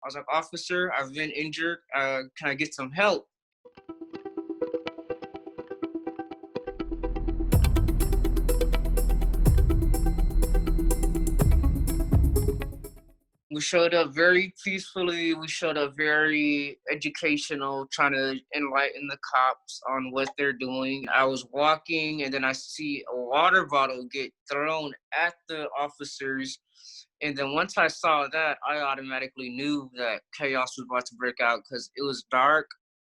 I was like, officer, I've been injured. Can I get some help? We showed up very peacefully. We showed up very educational, trying to enlighten the cops on what they're doing. I was walking and then I see a water bottle get thrown at the officers. And then once I saw that, I automatically knew that chaos was about to break out because it was dark.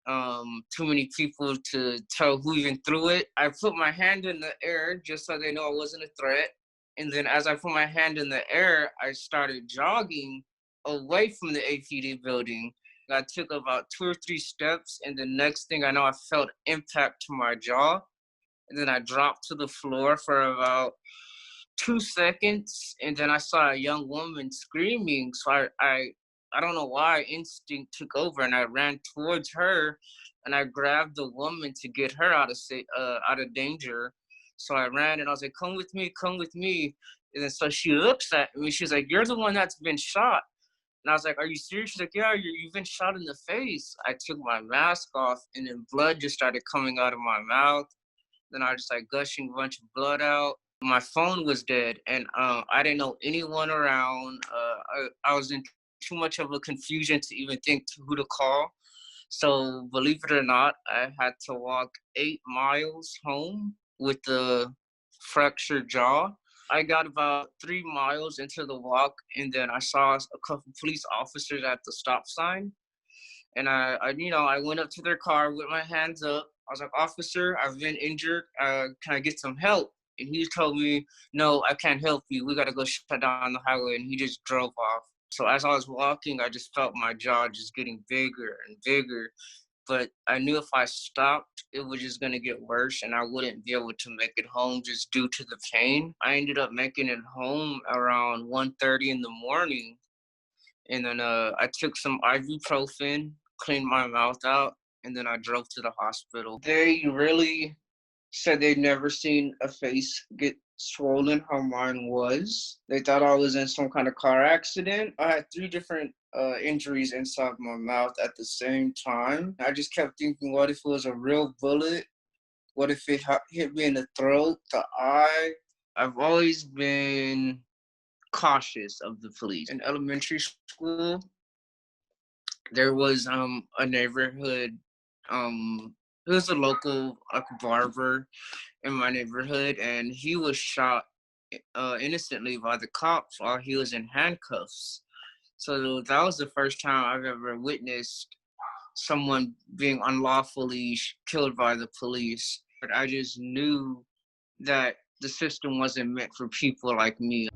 Too many people to tell who even threw it. I put my hand in the air just so they know I wasn't a threat. And then as I put my hand in the air, I started jogging away from the APD building. I took about 2 or 3 steps, and the next thing I know, I felt impact to my jaw. And then I dropped to the floor for about 2 seconds, and then I saw a young woman screaming. So I don't know why instinct took over, and I ran towards her, and I grabbed the woman to get her out of danger. So I ran and I was like, come with me, come with me. And then so she looks at me, she's like, you're the one that's been shot. And I was like, are you serious? She's like, yeah, you've been shot in the face. I took my mask off and then blood just started coming out of my mouth. Then I just like gushing a bunch of blood out. My phone was dead and I didn't know anyone around. I was in too much of a confusion to even think to who to call. So believe it or not, I had to walk 8 miles home with a fractured jaw. I got about 3 miles into the walk, and then I saw a couple police officers at the stop sign. And I went up to their car with my hands up. I was like, officer, I've been injured. Can I get some help? And he told me, no, I can't help you. We got to go shut down the highway. And he just drove off. So as I was walking, I just felt my jaw just getting bigger and bigger. But I knew if I stopped, it was just going to get worse and I wouldn't be able to make it home just due to the pain. I ended up making it home around 1:30 in the morning. And then I took some ibuprofen, cleaned my mouth out, and then I drove to the hospital. They really said they'd never seen a face get swollen how mine was. They thought I was in some kind of car accident. I had 3 different injuries inside my mouth at the same time. I just kept thinking, what if it was a real bullet? What if it hit me in the throat, the eye? I've always been cautious of the police. In elementary school, there was a neighborhood, it was a local barber in my neighborhood, and he was shot innocently by the cops while he was in handcuffs. So that was the first time I've ever witnessed someone being unlawfully killed by the police. But I just knew that the system wasn't meant for people like me.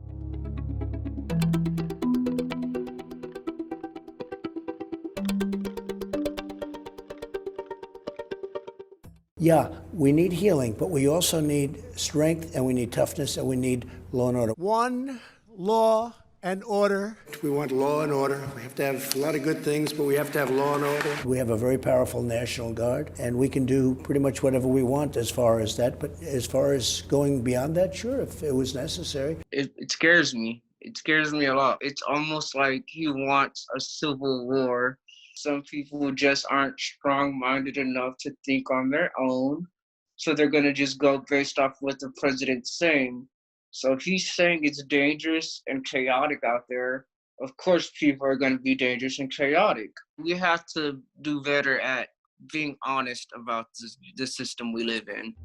Yeah, we need healing, but we also need strength and we need toughness and we need law and order. One, law and order. We want law and order. We have to have a lot of good things, but we have to have law and order. We have a very powerful National Guard, and we can do pretty much whatever we want as far as that. But as far as going beyond that, sure, if it was necessary. It scares me. It scares me a lot. It's almost like he wants a civil war. Some people just aren't strong-minded enough to think on their own, so they're going to just go based off what the president's saying. So he's saying it's dangerous and chaotic out there. Of course, people are going to be dangerous and chaotic. We have to do better at being honest about the system we live in.